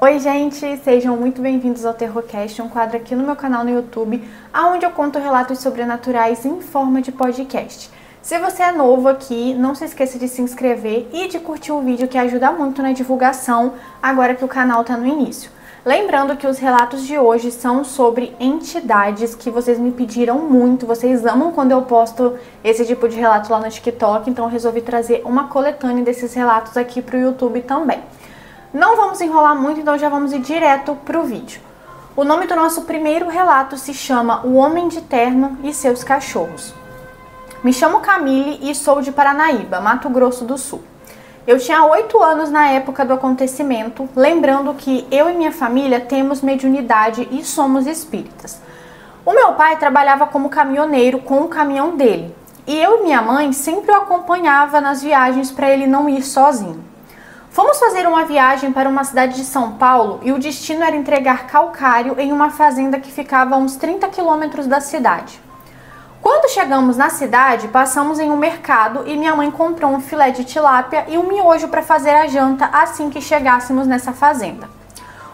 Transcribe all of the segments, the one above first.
Oi gente, sejam muito bem-vindos ao Terrorcast, um quadro aqui no meu canal no YouTube, onde eu conto relatos sobrenaturais em forma de podcast. Se você é novo aqui, não se esqueça de se inscrever e de curtir o vídeo, que ajuda muito na divulgação agora que o canal está no início. Lembrando que os relatos de hoje são sobre entidades que vocês me pediram muito, vocês amam quando eu posto esse tipo de relato lá no TikTok, então eu resolvi trazer uma coletânea desses relatos aqui para o YouTube também. Não vamos enrolar muito, então já vamos ir direto para o vídeo. O nome do nosso primeiro relato se chama O Homem de Terno e Seus Cachorros. Me chamo Camille e sou de Paranaíba, Mato Grosso do Sul. Eu tinha 8 anos na época do acontecimento, lembrando que eu e minha família temos mediunidade e somos espíritas. O meu pai trabalhava como caminhoneiro com o caminhão dele, e eu e minha mãe sempre o acompanhava nas viagens para ele não ir sozinho. Fomos fazer uma viagem para uma cidade de São Paulo e o destino era entregar calcário em uma fazenda que ficava a uns 30 quilômetros da cidade. Quando chegamos na cidade, passamos em um mercado e minha mãe comprou um filé de tilápia e um miojo para fazer a janta assim que chegássemos nessa fazenda.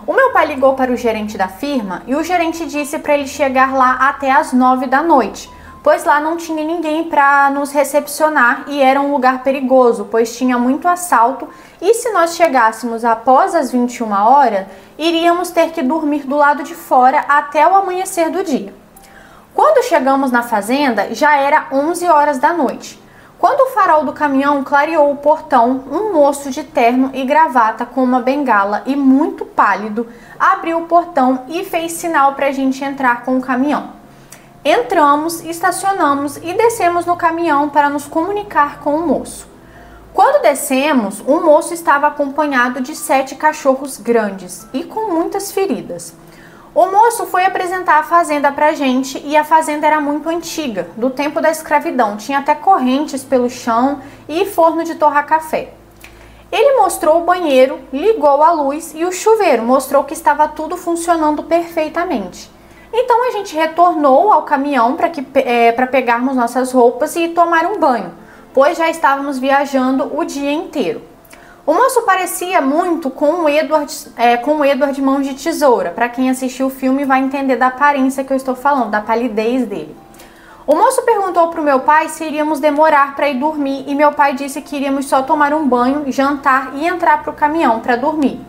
O meu pai ligou para o gerente da firma e o gerente disse para ele chegar lá até as 9 da noite, pois lá não tinha ninguém para nos recepcionar e era um lugar perigoso, pois tinha muito assalto e se nós chegássemos após as 21 horas, iríamos ter que dormir do lado de fora até o amanhecer do dia. Quando chegamos na fazenda, já era 11 horas da noite. Quando o farol do caminhão clareou o portão, um moço de terno e gravata com uma bengala e muito pálido abriu o portão e fez sinal para a gente entrar com o caminhão. Entramos, estacionamos e descemos no caminhão para nos comunicar com o moço. Quando descemos, o moço estava acompanhado de 7 cachorros grandes e com muitas feridas. O moço foi apresentar a fazenda pra gente e a fazenda era muito antiga, do tempo da escravidão, tinha até correntes pelo chão e forno de torrar café. Ele mostrou o banheiro, ligou a luz e o chuveiro, mostrou que estava tudo funcionando perfeitamente. Então a gente retornou ao caminhão para pegarmos nossas roupas e tomar um banho, pois já estávamos viajando o dia inteiro. O moço parecia muito com o Edward Mãos de Tesoura. Para quem assistiu o filme vai entender da aparência que eu estou falando, da palidez dele. O moço perguntou para o meu pai se iríamos demorar para ir dormir e meu pai disse que iríamos só tomar um banho, jantar e entrar para o caminhão para dormir.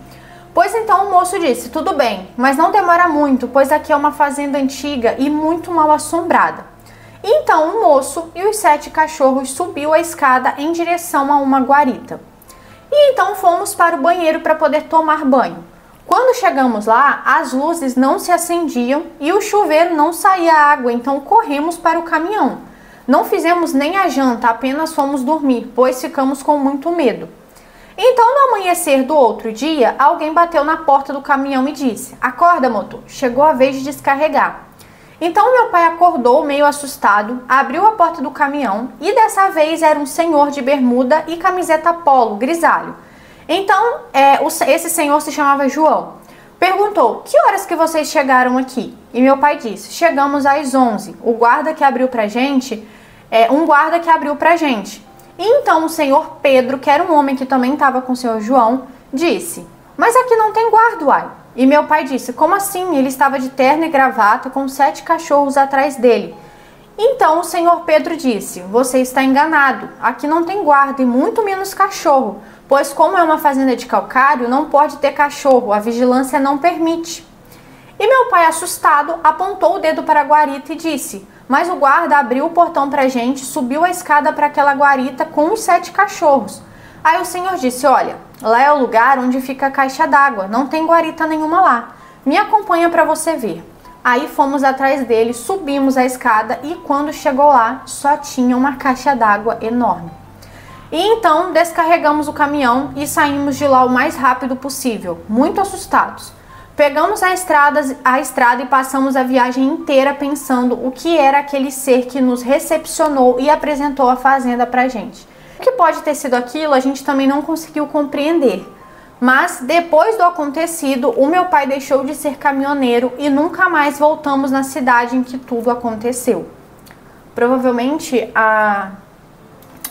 Pois então o moço disse, tudo bem, mas não demora muito, pois aqui é uma fazenda antiga e muito mal assombrada. Então o moço e os 7 cachorros subiu a escada em direção a uma guarita. E então fomos para o banheiro para poder tomar banho. Quando chegamos lá, as luzes não se acendiam e o chuveiro não saía água, então corremos para o caminhão. Não fizemos nem a janta, apenas fomos dormir, pois ficamos com muito medo. Então, no amanhecer do outro dia, alguém bateu na porta do caminhão e disse, acorda, motor, chegou a vez de descarregar. Então, meu pai acordou meio assustado, abriu a porta do caminhão e dessa vez era um senhor de bermuda e camiseta polo, grisalho. Então, esse senhor se chamava João. Perguntou, que horas que vocês chegaram aqui? E meu pai disse, chegamos às 11. O guarda que abriu pra gente, um guarda que abriu pra gente. E então o senhor Pedro, que era um homem que também estava com o senhor João, disse, mas aqui não tem guarda, uai. E meu pai disse, como assim? Ele estava de terno e gravata com 7 cachorros atrás dele. Então o senhor Pedro disse, você está enganado, aqui não tem guarda e muito menos cachorro, pois como é uma fazenda de calcário, não pode ter cachorro, a vigilância não permite. E meu pai, assustado, apontou o dedo para a guarita e disse, mas o guarda abriu o portão para a gente, subiu a escada para aquela guarita com os 7 cachorros. Aí o senhor disse, olha, lá é o lugar onde fica a caixa d'água, não tem guarita nenhuma lá. Me acompanha para você ver. Aí fomos atrás dele, subimos a escada e quando chegou lá, só tinha uma caixa d'água enorme. E então descarregamos o caminhão e saímos de lá o mais rápido possível, muito assustados. Pegamos a estrada e passamos a viagem inteira pensando o que era aquele ser que nos recepcionou e apresentou a fazenda pra gente. O que pode ter sido aquilo, a gente também não conseguiu compreender. Mas depois do acontecido, o meu pai deixou de ser caminhoneiro e nunca mais voltamos na cidade em que tudo aconteceu. Provavelmente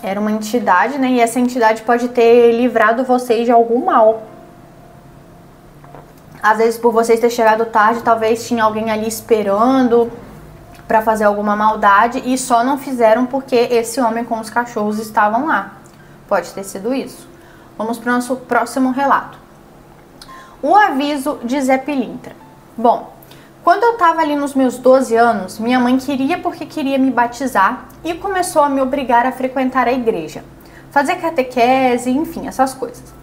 era uma entidade, né? E essa entidade pode ter livrado vocês de algum mal. Às vezes por vocês terem chegado tarde, talvez tinha alguém ali esperando para fazer alguma maldade e só não fizeram porque esse homem com os cachorros estavam lá. Pode ter sido isso. Vamos para o nosso próximo relato. O aviso de Zé Pilintra. Bom, quando eu estava ali nos meus 12 anos, minha mãe queria porque queria me batizar e começou a me obrigar a frequentar a igreja, fazer catequese, enfim, essas coisas.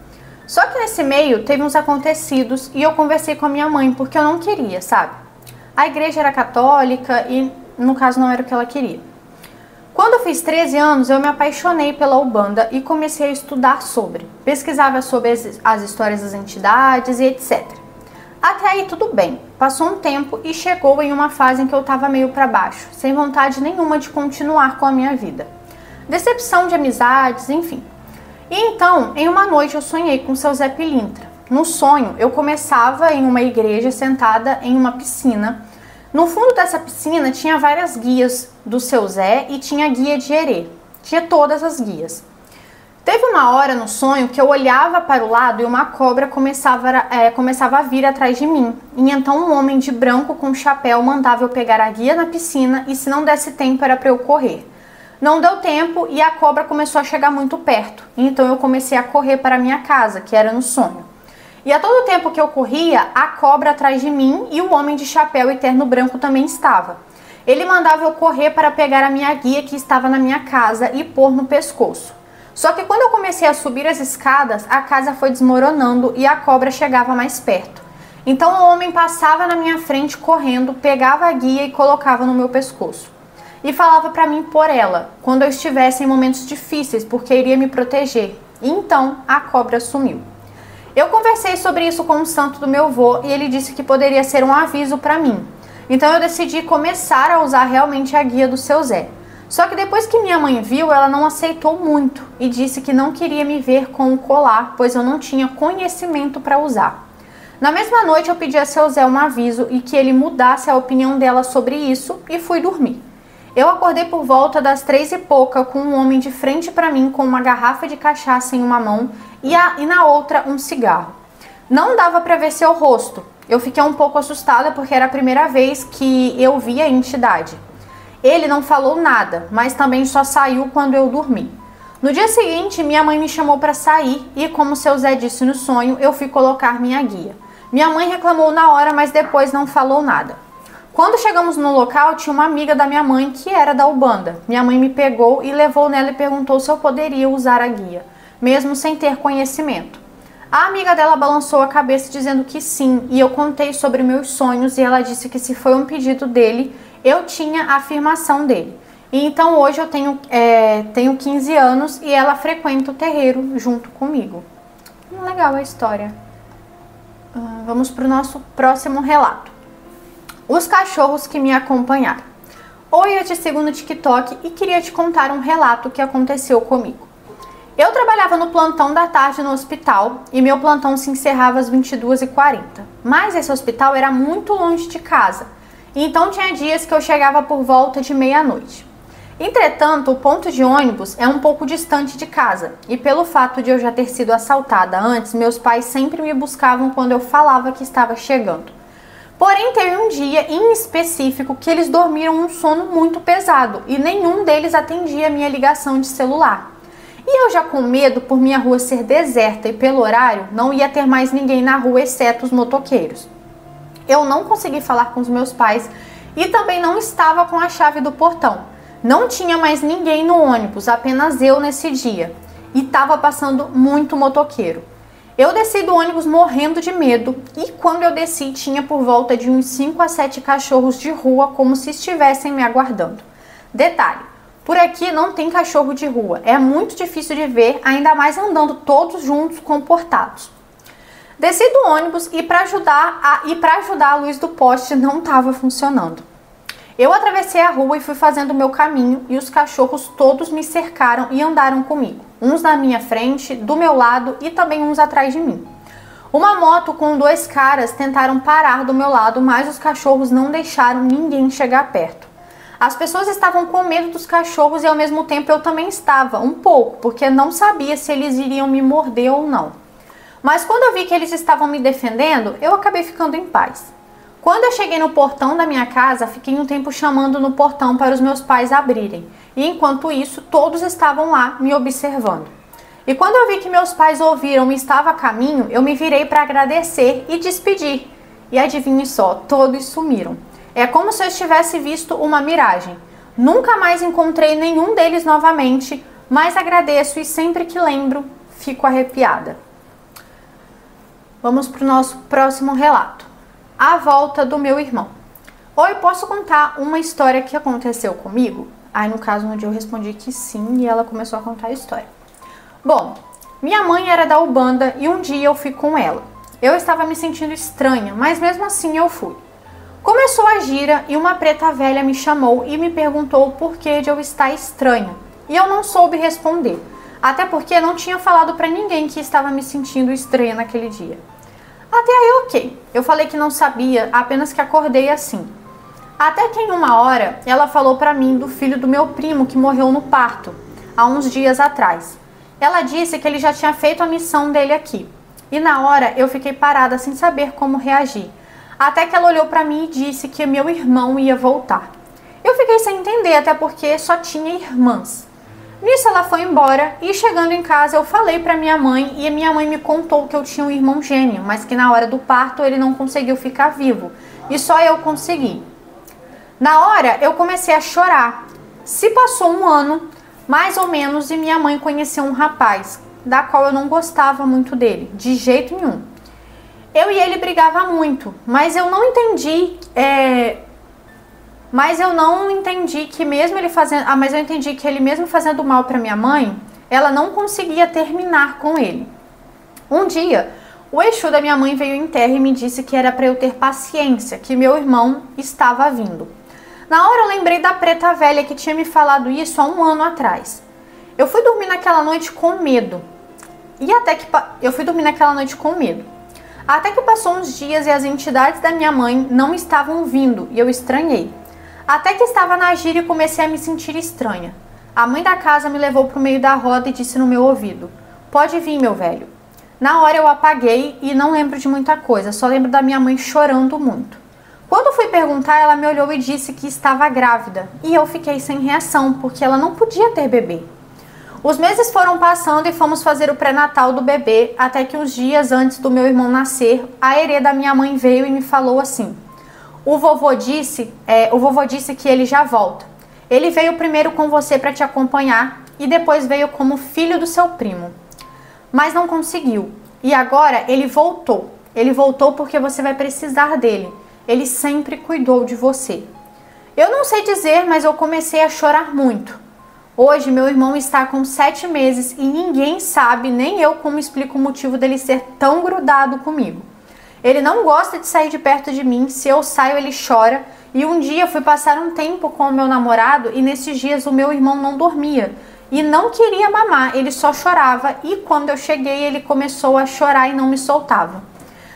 Só que nesse meio teve uns acontecidos e eu conversei com a minha mãe porque eu não queria, sabe? A igreja era católica e no caso não era o que ela queria. Quando eu fiz 13 anos, eu me apaixonei pela Umbanda e comecei a estudar sobre. Pesquisava sobre as histórias das entidades e etc. Até aí tudo bem. Passou um tempo e chegou em uma fase em que eu estava meio para baixo, sem vontade nenhuma de continuar com a minha vida. Decepção de amizades, enfim. E então, em uma noite eu sonhei com o seu Zé Pilintra. No sonho, eu começava em uma igreja sentada em uma piscina. No fundo dessa piscina tinha várias guias do seu Zé e tinha guia de Herê. Tinha todas as guias. Teve uma hora no sonho que eu olhava para o lado e uma cobra começava a vir atrás de mim. E então um homem de branco com chapéu mandava eu pegar a guia na piscina e se não desse tempo era para eu correr. Não deu tempo e a cobra começou a chegar muito perto. Então eu comecei a correr para a minha casa, que era no sonho. E a todo tempo que eu corria, a cobra atrás de mim e o homem de chapéu e terno branco também estava. Ele mandava eu correr para pegar a minha guia que estava na minha casa e pôr no pescoço. Só que quando eu comecei a subir as escadas, a casa foi desmoronando e a cobra chegava mais perto. Então o homem passava na minha frente correndo, pegava a guia e colocava no meu pescoço. E falava para mim pôr ela, quando eu estivesse em momentos difíceis, porque iria me proteger. E então a cobra sumiu. Eu conversei sobre isso com um santo do meu avô e ele disse que poderia ser um aviso para mim. Então eu decidi começar a usar realmente a guia do seu Zé. Só que depois que minha mãe viu, ela não aceitou muito e disse que não queria me ver com o colar, pois eu não tinha conhecimento para usar. Na mesma noite eu pedi a seu Zé um aviso e que ele mudasse a opinião dela sobre isso e fui dormir. Eu acordei por volta das 3 e pouca com um homem de frente para mim com uma garrafa de cachaça em uma mão e na outra um cigarro. Não dava para ver seu rosto. Eu fiquei um pouco assustada porque era a primeira vez que eu via a entidade. Ele não falou nada, mas também só saiu quando eu dormi. No dia seguinte, minha mãe me chamou para sair e, como seu Zé disse no sonho, eu fui colocar minha guia. Minha mãe reclamou na hora, mas depois não falou nada. Quando chegamos no local, tinha uma amiga da minha mãe que era da Umbanda. Minha mãe me pegou e levou nela e perguntou se eu poderia usar a guia, mesmo sem ter conhecimento. A amiga dela balançou a cabeça dizendo que sim, e eu contei sobre meus sonhos e ela disse que se foi um pedido dele, eu tinha a afirmação dele. E então hoje eu tenho 15 anos e ela frequenta o terreiro junto comigo. Legal a história. Vamos para o nosso próximo relato. Os cachorros que me acompanharam. Oi, eu te sigo no TikTok e queria te contar um relato que aconteceu comigo. Eu trabalhava no plantão da tarde no hospital e meu plantão se encerrava às 22h40. Mas esse hospital era muito longe de casa, então tinha dias que eu chegava por volta de meia-noite. Entretanto, o ponto de ônibus é um pouco distante de casa e pelo fato de eu já ter sido assaltada antes, meus pais sempre me buscavam quando eu falava que estava chegando. Porém, teve um dia em específico que eles dormiram um sono muito pesado e nenhum deles atendia a minha ligação de celular. E eu já com medo por minha rua ser deserta e pelo horário, não ia ter mais ninguém na rua exceto os motoqueiros. Eu não consegui falar com os meus pais e também não estava com a chave do portão. Não tinha mais ninguém no ônibus, apenas eu nesse dia. E estava passando muito motoqueiro. Eu desci do ônibus morrendo de medo e quando eu desci tinha por volta de uns 5 a 7 cachorros de rua como se estivessem me aguardando. Detalhe, por aqui não tem cachorro de rua, é muito difícil de ver, ainda mais andando todos juntos comportados. Desci do ônibus e para ajudar a luz do poste não estava funcionando. Eu atravessei a rua e fui fazendo o meu caminho e os cachorros todos me cercaram e andaram comigo. Uns na minha frente, do meu lado e também uns atrás de mim. Uma moto com 2 caras tentaram parar do meu lado, mas os cachorros não deixaram ninguém chegar perto. As pessoas estavam com medo dos cachorros e ao mesmo tempo eu também estava, um pouco, porque não sabia se eles iriam me morder ou não. Mas quando eu vi que eles estavam me defendendo, eu acabei ficando em paz. Quando eu cheguei no portão da minha casa, fiquei um tempo chamando no portão para os meus pais abrirem. E enquanto isso, todos estavam lá me observando. E quando eu vi que meus pais ouviram e estava a caminho, eu me virei para agradecer e despedir. E adivinhe só, todos sumiram. É como se eu tivesse visto uma miragem. Nunca mais encontrei nenhum deles novamente, mas agradeço e sempre que lembro, fico arrepiada. Vamos para o nosso próximo relato. A volta do meu irmão. Oi, posso contar uma história que aconteceu comigo? Aí, no caso, no dia eu respondi que sim e ela começou a contar a história. Bom, minha mãe era da Ubanda e um dia eu fui com ela. Eu estava me sentindo estranha, mas mesmo assim eu fui. Começou a gira e uma preta velha me chamou e me perguntou o porquê de eu estar estranha. E eu não soube responder, até porque não tinha falado pra ninguém que estava me sentindo estranha naquele dia. Até aí ok, eu falei que não sabia, apenas que acordei assim. Até que em uma hora ela falou pra mim do filho do meu primo que morreu no parto, há uns dias atrás. Ela disse que ele já tinha feito a missão dele aqui. E na hora eu fiquei parada sem saber como reagir. Até que ela olhou pra mim e disse que meu irmão ia voltar. Eu fiquei sem entender, até porque só tinha irmãs. Nisso ela foi embora e chegando em casa eu falei pra minha mãe e a minha mãe me contou que eu tinha um irmão gêmeo, mas que na hora do parto ele não conseguiu ficar vivo e só eu consegui. Na hora eu comecei a chorar. Se passou um ano, mais ou menos, e minha mãe conheceu um rapaz, da qual eu não gostava muito dele, de jeito nenhum. Eu e ele brigava muito, mas eu não entendi que mesmo ele fazendo, mas eu entendi que ele mesmo fazendo mal para minha mãe, ela não conseguia terminar com ele. Um dia, o Exu da minha mãe veio em terra e me disse que era para eu ter paciência, que meu irmão estava vindo. Na hora eu lembrei da preta velha que tinha me falado isso há um ano atrás. Eu fui dormir naquela noite com medo. Até que passou uns dias e as entidades da minha mãe não estavam vindo e eu estranhei. Até que estava na gira e comecei a me sentir estranha. A mãe da casa me levou para o meio da roda e disse no meu ouvido: "Pode vir, meu velho." Na hora eu apaguei e não lembro de muita coisa, só lembro da minha mãe chorando muito. Quando fui perguntar, ela me olhou e disse que estava grávida. E eu fiquei sem reação, porque ela não podia ter bebê. Os meses foram passando e fomos fazer o pré-natal do bebê, até que uns dias antes do meu irmão nascer, a herê da minha mãe veio e me falou assim: o vovô disse que ele já volta. Ele veio primeiro com você para te acompanhar e depois veio como filho do seu primo. Mas não conseguiu. E agora ele voltou. Ele voltou porque você vai precisar dele. Ele sempre cuidou de você. Eu não sei dizer, mas eu comecei a chorar muito. Hoje meu irmão está com 7 meses e ninguém sabe, nem eu, como explico o motivo dele ser tão grudado comigo. Ele não gosta de sair de perto de mim, se eu saio ele chora. E um dia fui passar um tempo com o meu namorado e nesses dias o meu irmão não dormia e não queria mamar, ele só chorava e quando eu cheguei ele começou a chorar e não me soltava.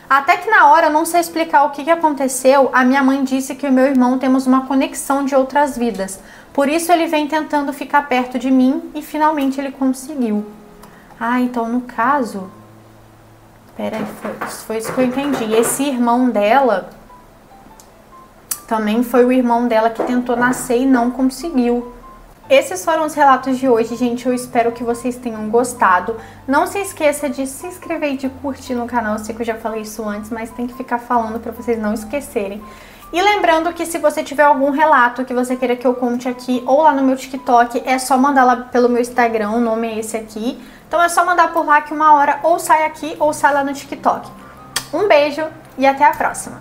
Até que na hora, eu não sei explicar o que aconteceu, a minha mãe disse que o meu irmão temos uma conexão de outras vidas. Por isso ele vem tentando ficar perto de mim e finalmente ele conseguiu. Ah, então no caso... Peraí, foi isso que eu entendi. Esse irmão dela também foi o irmão dela que tentou nascer e não conseguiu. Esses foram os relatos de hoje, gente. Eu espero que vocês tenham gostado. Não se esqueça de se inscrever e de curtir no canal. Eu sei que eu já falei isso antes, mas tem que ficar falando para vocês não esquecerem. E lembrando que se você tiver algum relato que você queira que eu conte aqui ou lá no meu TikTok, é só mandar lá pelo meu Instagram, o nome é esse aqui. Então é só mandar por lá que uma hora ou sai aqui ou sai lá no TikTok. Um beijo e até a próxima!